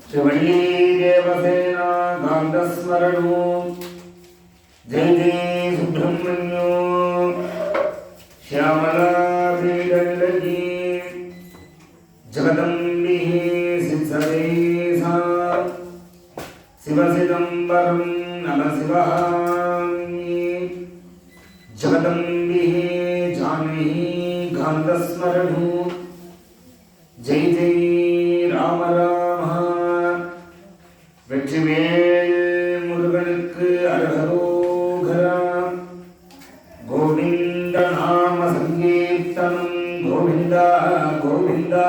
श्रीवल्ली देवसेना गान्धस्मरणो जय जय सुब्रह्मण्यो श्यामला श्रीदण्डकी जगदम्बिः सिद्धरेसा शिवसिदम्बरं नमः शिवाय जगदम्बिः जानकी गान्धस्मरणो जय जय राम राम வெற்றிவேல் முருகனுக்கு அரகரோகரா கோவிந்த நாம சங்கீர்த்தனம் கோவிந்தா கோவிந்தா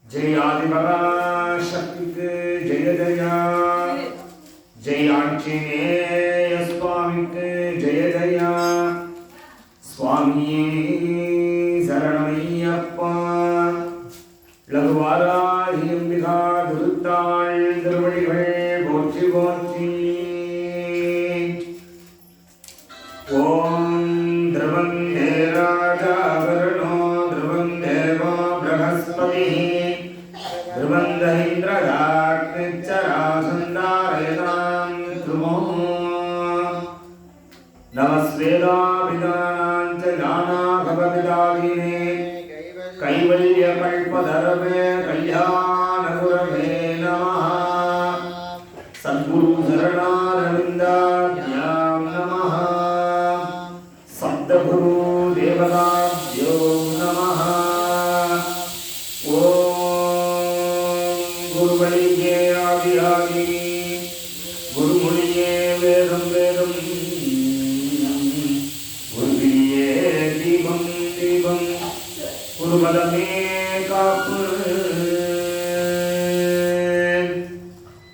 ஜெய ஆதிபராசக்திக்கு ஜெய ஜயா ஜெய ஆஞ்சநேய சுவாமிக்கு ஜெய ஜயா சுவாமியே சரணமையப்பா லகுவாராகி அம்பிகா திருத்தாள் திருவடிகள் போற்றி போற்றி. ஓம் திரவம் ராஜாவரணோ திரவம் தேவோ பிரகஸ்பதி திரவம் தஹிந்திரதாக்னிச்சராசந்தாரயதாம் த்ருமோ நமஸ்வேதாபிதானாஞ்ச ஞானாகவவிதாகினே कैवल्य कल्पधरमे कल्याण गुरवे नमः सद्गुरु शरणारविन्दाभ्यां नमः सद्गुरु देवताभ्यो नमः ओम गुरुवलिये आदि आदि गुरुमुनिये वेदं वेदं गुरुविये दीपं दीपं குருபதமே காப்பு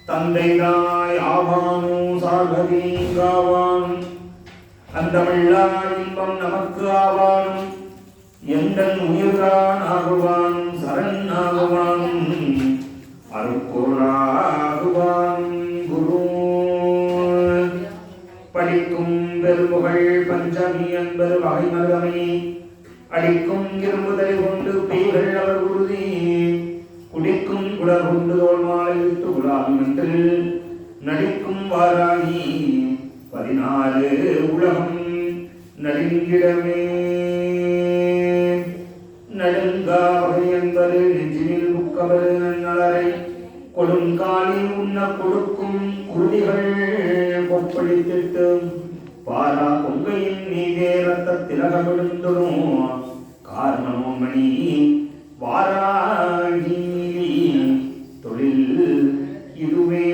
தந்தைதாய் ஆவானும் சார்பதீங்காவானும் அந்தமில்லா இன்பம் நமக்கு ஆவானும் எந்தன் உயிர்கான் ஆகுவானும் சரண் ஆகுவானும் அருட்பொருளாகுவானும் குரு படிக்கும் பெருமுகள் பஞ்சமி என்பது வகை மருதமை அடிக்கும் இரும்புதலை கொண்டு பெய்கள் அவர் உறுதி குடிக்கும் குடர் கொண்டு தோல் மாலை விட்டு உலாகும் என்று நடிக்கும் வாராகி 14 உலகம் நடுங்கிடமே நடுங்காவகை என்பது நெஞ்சினில் புக்கவர் நலரை கொடுங்காலி உண்ண கொடுக்கும் குருதிகள் கொப்பளித்திட்டு பாரா பொங்கையின் மீதே ரத்த திலகமிடுந்தனும் காரணமோ மணி வாராகி தொழில் இதுவே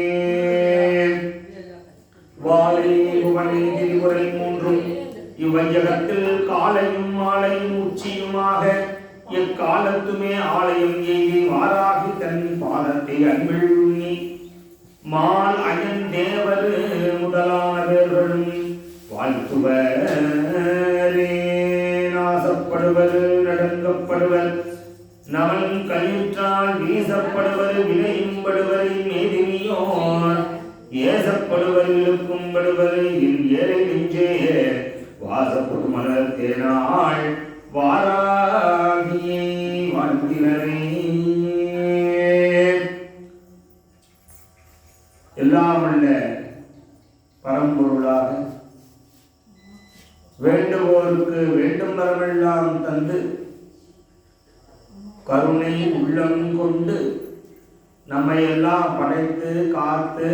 வாழை புவனை திரிபுரை மூன்றும் இவ்வையகத்தில் காலையும் மாலையும் உச்சியுமாக எக்காலத்துமே ஆலயம் எய்தி வாராகி தன் பாதத்தை அன்பில் உண்ணி மால் அயன் தேவர் முதலான பேர்களும் வாழ்த்துவரே நாசப்படுவர் நடங்கப்படுவர் நமன் கயிற்றால் வீசப்படுவர் வினையும்படுவர் மேதினியோர் ஏசப்படுவர் இழுக்கும்படுவர் என் ஏழை நெஞ்சே வாசப்படும் மலர் தேனாள் வாராகியை வாழ்த்தினரே. எல்லாம் உள்ள பரம்பொருளாக வேண்டுவோருக்கு வேண்டும் வரமெல்லாம் தந்து கருணை உள்ளம் கொண்டு நம்மை எல்லாம் படைத்து காத்து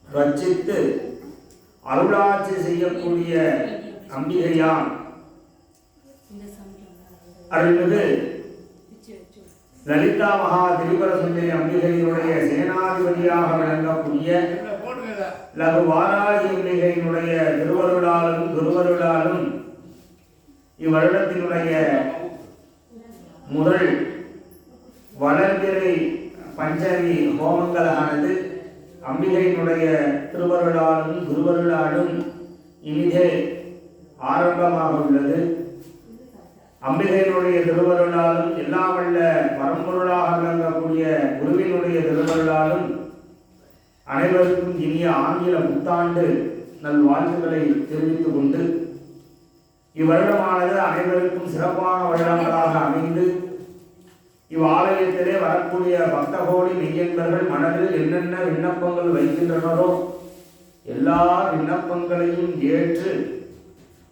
ரட்சித்து அருளாட்சி செய்யக்கூடிய அம்பிகையாம் அருள்மிகு லலிதா மகா திரிபுர சுந்தரி அம்பிகையினுடைய சேனாதிபதியாக விளங்கக்கூடிய லகு வாராகி அம்பிகையினுடைய திருவருளாலும் குருவருளாலும் இவ்வருடத்தினுடைய முதல் வளர்பிறை பஞ்சமி ஹோமங்களானது அம்பிகையினுடைய திருவருளாலும் குருவருளாலும் இனிதே ஆரம்பமாக உள்ளது. அம்பிகையினுடைய திருவருளாலும் எல்லாம் வல்ல பரம்பொருளாக விளங்கக்கூடிய குருவினுடைய திருவருளாலும் அனைவருக்கும் இனிய ஆங்கில புத்தாண்டு நல்வாழ்த்துக்களை தெரிவித்துக் கொண்டு இவ்வருடமானது அனைவருக்கும் சிறப்பான வருடங்களாக அமைந்து இவ்வாலயத்திலே வரக்கூடிய பக்தகோடி மெய்யன்பர்கள் மனதில் என்னென்ன விண்ணப்பங்கள் வைக்கின்றனரோ எல்லா விண்ணப்பங்களையும் ஏற்று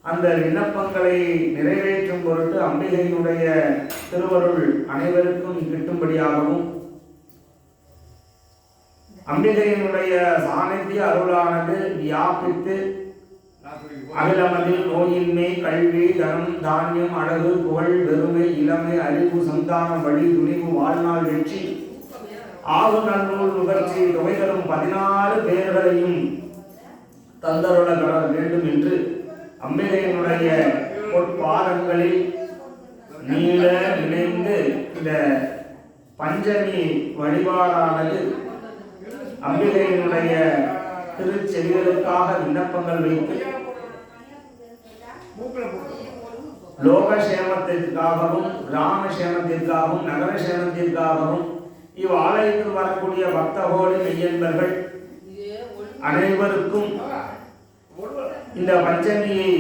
அந்த விண்ணப்பங்களை நிறைவேற்றும் பொருட்டு அம்பிகையினுடைய திருவருள் அனைவருக்கும் கிட்டும்படியாகவும் அம்பிகையினுடைய சாநித்திய அருளானது வியாபித்து அகிலமதில் நோயின்மை கல்வி தனம் தானியம் அழகு புகழ் பெருமை இளமை அறிவு சந்தானம் வழி துணிவு வாழ்நாள் வெற்றி ஆகு நன்னூல் நுகர்ச்சி தொகை தரும் 16 பேர்களையும் தந்தருள வேண்டும் என்று அம்பிகையினுடைய பொற்பாதங்களில் நீள நினைந்து இந்த பஞ்சமி வழிபாடானது அம்பிகையினுடைய திருச்செவிகளுக்காக விண்ணப்பங்கள் வைத்து லோகக்ஷேமத்திற்காகவும் கிராமக்ஷேமத்திற்காகவும் நகரக்ஷேமத்திற்காகவும் இவ்வாலயத்தில் வரக்கூடிய பக்தகோடி மெய்யன்பர்கள் அனைவருக்கும் இந்த பஞ்சமியை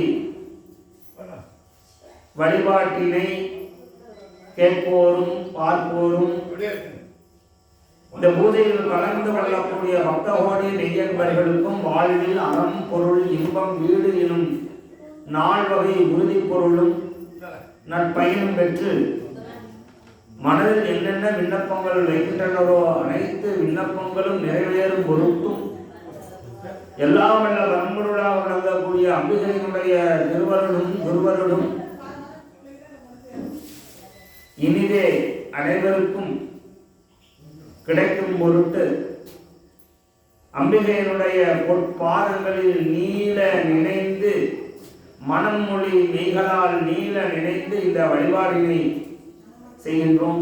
வழிபாட்டினை கேட்போரும் பார்ப்போரும் இந்த பூஜையில் கலந்து கொள்ளக்கூடிய பக்தகோடி மெய்யன்பர்களுக்கும் வாழ்வில் அறம் பொருள் இன்பம் வீடு எனும் 4 வகை உறுதி பொருளும் நற்பயனும் பெற்று மனதில் என்னென்ன விண்ணப்பங்கள் வைக்கின்றனரோ அனைத்து விண்ணப்பங்களும் நிறைவேறும் பொருட்டும் எல்லாம் வல்ல வரம்பொருளாக விளங்கக்கூடிய அம்பிகையினுடைய திருவருளும் குருவருளும் இனிதே அனைவருக்கும் கிடைக்கும் பொருட்டு அம்பிகையினுடைய பொற்பாதங்களில் நீள நினைந்து மனம் மொழி மெய்களால் நீள நினைந்து இந்த வழிபாடினை செய்கின்றோம்.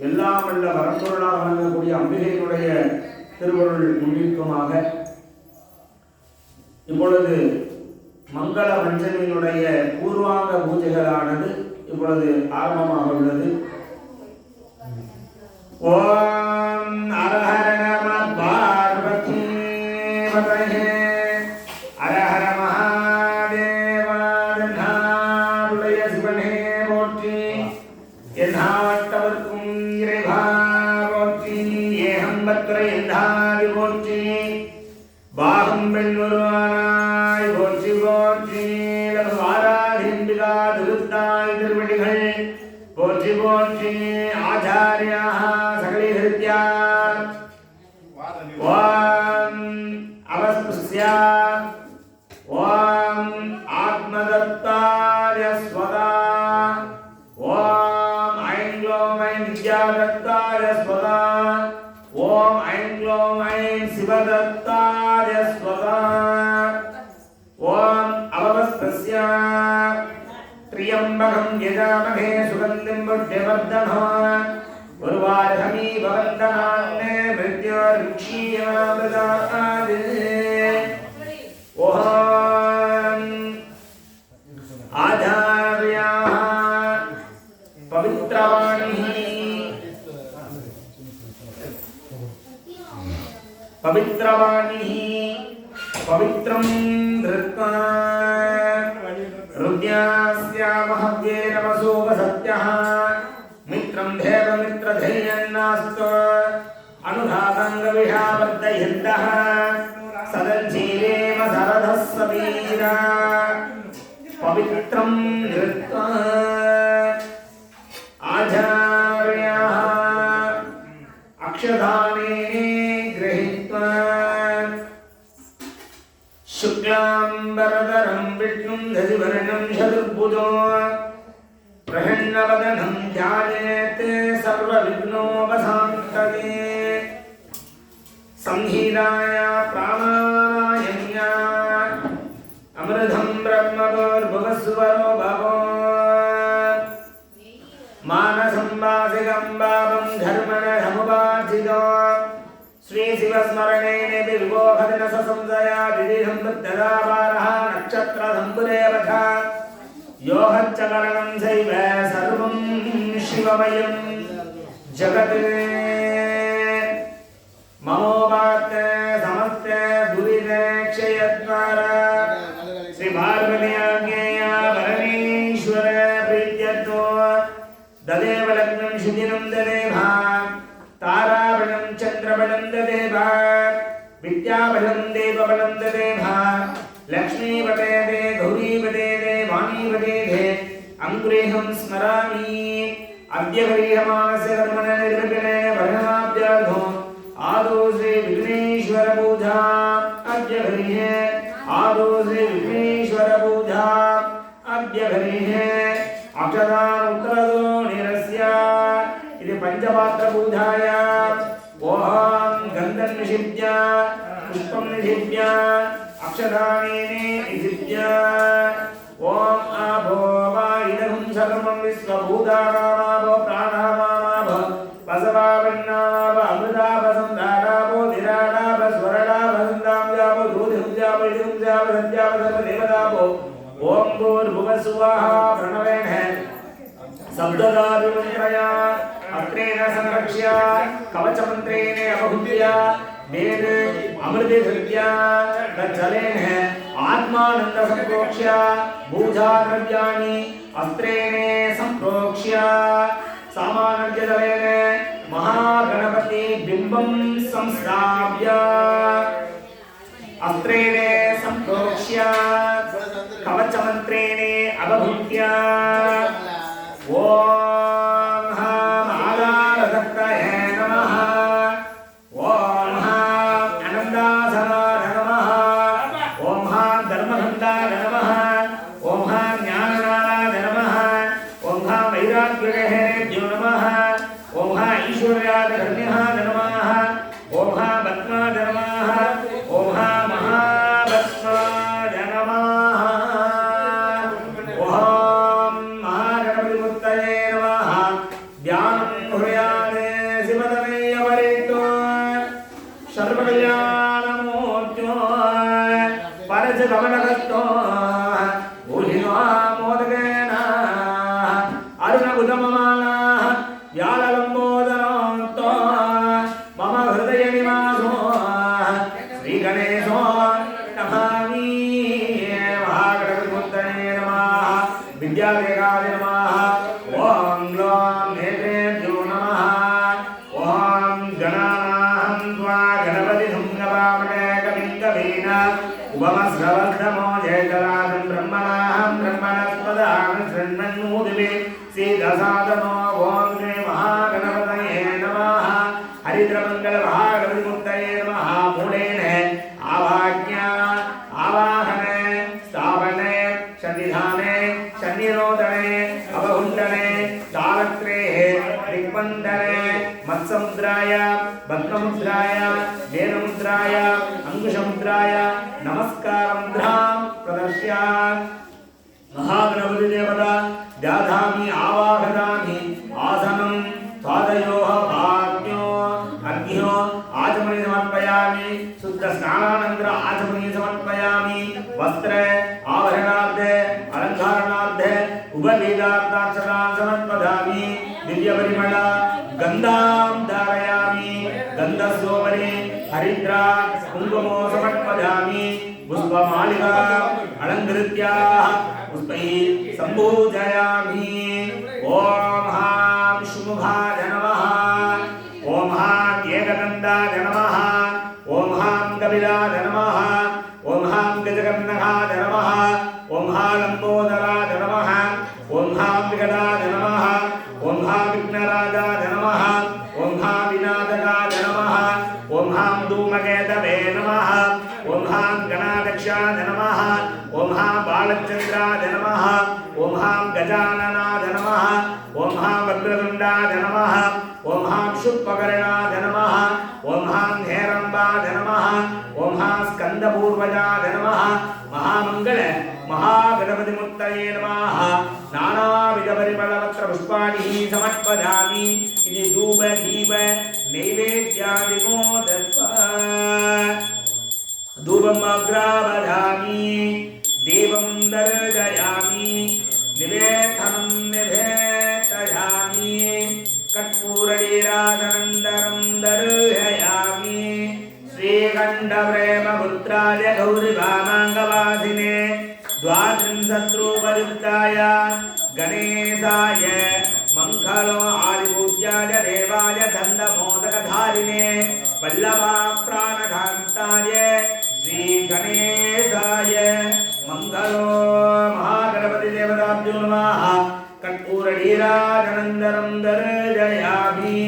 எல்லாம் வல்ல வரம்பொருளாக விளங்கக்கூடிய அம்பிகையினுடைய திருவருள் முன்னிற்குமாக இப்பொழுது மங்கள பஞ்சமியினுடைய பூர்வாங்க பூஜைகளானது இப்பொழுது ஆரம்பமாக உள்ளது. ஓம் அரஹர நம பார்வதி பதயே அரஹர மகாதேவாருடைய சிவனே போற்றி என்னாட்டவர்க்கும் இறைவா போற்றி ஏகம்பத்திர எந்தாதி போற்றி பாகம் பெண்ணுருவானாய் போற்றி போற்றி ஆராதிம்பிகா திருத்தாய் திருவடிகள் போற்றி போற்றி ஆச்சாரியா சகலி ஹிருத்யா ஓம் அவஸ்புஸ்யா ஓம் ஆத்மதத்தாய ஸ்வதா ஓம் ஐம் க்ளோம் ஐம் வித்யாதத்தாய ஸ்வதா ஓம் ஐம் க்ளோம் ஐம் சிவதத்தாய ஸ்வதா ஓம் அவஸ்புஸ்யா त्र्यंबकं यजामहे सुगन्धिं पुष्टिवर्धनम् उर्वारुकमी भवन्तनान्ने मृत्योर्मुक्षीयमामृतात् ओम आचार्याः पवित्रवाणी पवित्रं धृत्वा रुद्यास्या महव्ये नमसोपसत्यः मित्रं देवमित्रधैर्यन्नास्तो अनुधातङ्गविषावर्धयन्तः सदञ्जीवेम सरधः सवीरा पवित्रं धृत्वा आचार्याः अक्षधाने गृहीत्वा शुक्लांबरधरं विष्णुं दधिवर्णं चतुर्भुजो प्रसन्नवदनं ध्यायेत् सर्वविघ्नोपशान्तये संहिताया प्राणायाम्या अमृतं ब्रह्मभूर्भुवस्वरो भवो मानसं वासिकं पापं धर्मणमुपार्जितो श्री शिवस्मरणेन विभोभदन संजया दिदिहं तदावारः नक्षत्र संपुरेवथ योगच्चकरणं चैव सर्वं शिवमयं जगत् ममोपात् समस्त दुरितक्षयद्वारा श्री पार्वती आज्ञया परमेश्वर प्रीत्यर्थो ददेव लग्नं क्षितिनं ददेवा ताराबलं चन्द्रबलं ददेवा विद्याबलं देवबलं ददेवा लक्ष्मीपते दे गौरीपते दे वाणीपते दे अंकुरेहं स्मरामि अद्य गरीयमानस्य कर्मण निर्विघ्ने भजनाभ्यर्थो आदौ श्री विघ्नेश्वर पूजा अद्य गरीये आदौ श्री विघ्नेश्वर पूजा अद्य गरीये अक्षदान उत्तरदो निरस्य इति पंचपात्र पूजाय ओम गंधं निषिध्य पुष्पं निषिध्य अक्षदाने निषिध्य ओम आभो वा इदं सर्वं विश्वभूतानामाभो प्राणानामाभो वसवावन्नामाभो अमृताभसंधाराभो धिराणाभो स्वरणाभसंधाम्याभो दूधिहुंजाभो इदुंजाभो सत्याभो सर्वदेवताभो ओम भूर्भुवः स्वः प्रणवेन शब्ददाभिमन्त्रया अत्रेण संरक्ष्य कवचमन्त्रेण अवहुत्य वेद अमृते धृत्य तज्जलेन आत्मानन्द संप्रोक्ष्य पूजाद्रव्याणि अस्त्रेण संप्रोक्ष्य सामानज्यजलेन महागणपति बिम्बं संस्थाप्य अस्त्रेण संप्रोक्ष्य कवचमन्त्रेण अवहुत्य ओम हम आधारदत्तये नमः ओम हम आनन्दासनाय नमः ओम हम धर्मगन्धाय नमः ओम हम ज्ञाननाराय नमः ओम हम वैराग्यहेभ्यो नमः ओम हम ईश्वर्यादिगण्यः नमः ओम हम भस्माय नमः ओम हम महाभस्माय नमः गमनगतो भूलिनो मोदकेन अरुणबुधममाना व्याललम्बोदरोऽन्तो मम हृदयनिवासो श्रीगणेशो नमामि महागणपतिमूर्तये नमः विद्यादेकाय नमः ॐ ग्लौं नेत्रेभ्यो नमः ॐ गणानाहं त्वा गणपतिं नमामहे कविं कवीन उपमस्रवस्तमो जयतराजं ब्रह्मणाहं ब्रह्मणस्पदां शृण्वन्नूदिवे सीदसादनो ॐ श्री महागणपतये नमः हरिद्रमङ्गलमहागणपतिमूर्तये नमः मूलेन आवाज्ञा आवाहने स्थापने सन्निधाने सन्निरोधने अवहुण्डने तालत्रेः दिक्पन्दने मत्समुद्राय भद्रमुद्राय वेदमुद्राय अंकुशमुद्राय नमस्कारमुद्रां प्रदर्श्य महागणपति देवता दधामि आवाहयामि आसनं पादयोः भाग्यो अर्घ्यो आचमनी समर्पयामि शुद्ध स्नानानंतर आचमनी समर्पयामि वस्त्र आभरणार्थे अलंकारणार्थे उपवेदार्थाक्षतां समर्पयामि दिव्य परिमल गंधां धारयामि गंधस्योपरि हरिद्रा कुंकुमो समर्पयामि पुष्पमालिका अलंकृत्य पुष्पैः सम्पूजयामि ओम हां शुभाय नमः ओम हां एकदन्ताय नमः ओम हां कपिलाय नमः ओम हां गजकर्णकाय नमः ओम हां लंबोदराय नमः ओम हां विकटाय नमः ओम हां विघ्नराजाय नमः ओम हां विनाशकाय नमः ओम हां धूमकेतवे नमः ओम हां गणाध्यक्षाय नमः ओम हां बालचन्द्राय नमः ओम हां गजाननाय नमः ओम हां वक्रतुण्डाय नमः ओम हां शुक्पकर्णाय नमः ओम हां हेरम्बाय नमः ओम हां स्कन्दपूर्वजाय नमः महामंगल महागणपतिमूर्तये नमः नानाविधपरिमलपत्र पुष्पाणि समर्पयामि इति धूप दीप नैवेद्यादिको दत्त्वा धूपम् अग्रावधामि देवं दर्शयामि निवेदनं निवेदयामि कर्पूरनीराजनन्दनं दर्शयामि श्रीकण्ठप्रेमपुत्राय गौरीभामाङ्गवासिने द्वात्रिंशत्रूपयुक्ताय गणेशाय मङ्गलो आदिपूज्य नित्याय देवाय दण्डमोदकधारिणे वल्लभा प्राणकान्ताय श्री गणेशाय मंगलो महागणपति देवताभ्यो नमः कर्पूरनीराजनन्दनं दर्शयामि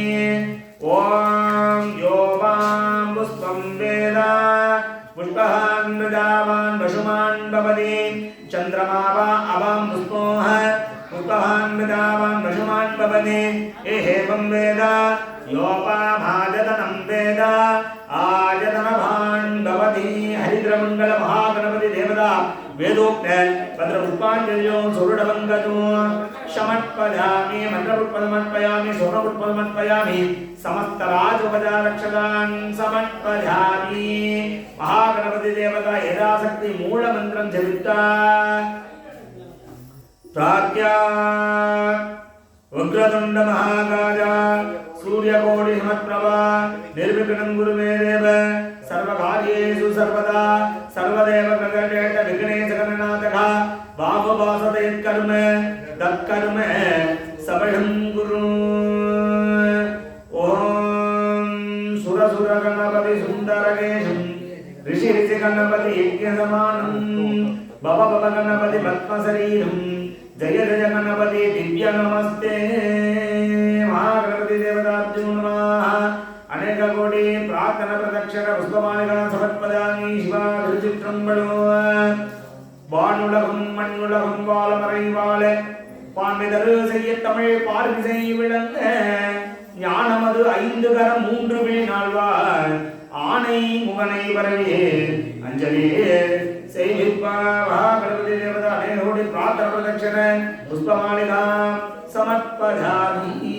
ओम यो वां पुष्पं वेद पुष्पहान् मृदावान् पशुमान् भवति चन्द्रमा वा अवां पुष्पोः पुष्पहान् मृदावान् पशुमान् भवति एवं वेद योपाभाजतनं वेद आयतनभान् भवति हरिद्रमङ्गल महागणपति देवता वेदोक्त भद्रपुष्पाञ्जलियो सुरुडवङ्गतो समर्पयामि मन्त्रपुष्पमर्पयामि सोमपुष्पमर्पयामि समस्तराजोपचारक्षतान् समर्पयामि महागणपति देवता यथाशक्ति मूलमन्त्रं जपित्वा प्रार्थ्या उग्रतुण्ड महाकाय सूर्यकोटि समप्रभा निर्विघ्नं कुरु मे देव सर्वकार्येषु सर्वदा सर्वदेव प्रकटेत विघ्नेश गणनाथः वामवासते कर्म तत्कर्म सबलं कुरु ओम सुरसुर गणपति सुंदरकेशं ऋषि ऋषि गणपति यज्ञसमानं भव भव गणपति पद्मशरीरं जय जय गणपति दिव्य नमस्ते महागणपति देवताभ्यो नमः अनेक कोटि प्रार्थना प्रदक्षिण पुष्पमालिका समर्पयामि शिवा திருச்சிற்றம்பலம் வானுலகம் மண்ணுலகம் வாழமறை வாழ பான்மிதரு செய்ய தமிழ் பார்மிசை விளங்க ஞானமது 5 கரம் 3 வில் நாள்வார் ஆனை முகனை வரவே அஞ்சலி செய்விப்பா மகாகணபதி தேவதா அநேக கோடி பிரார்த்தன பிரதட்சண புஷ்பமாலிகா समर्पयामि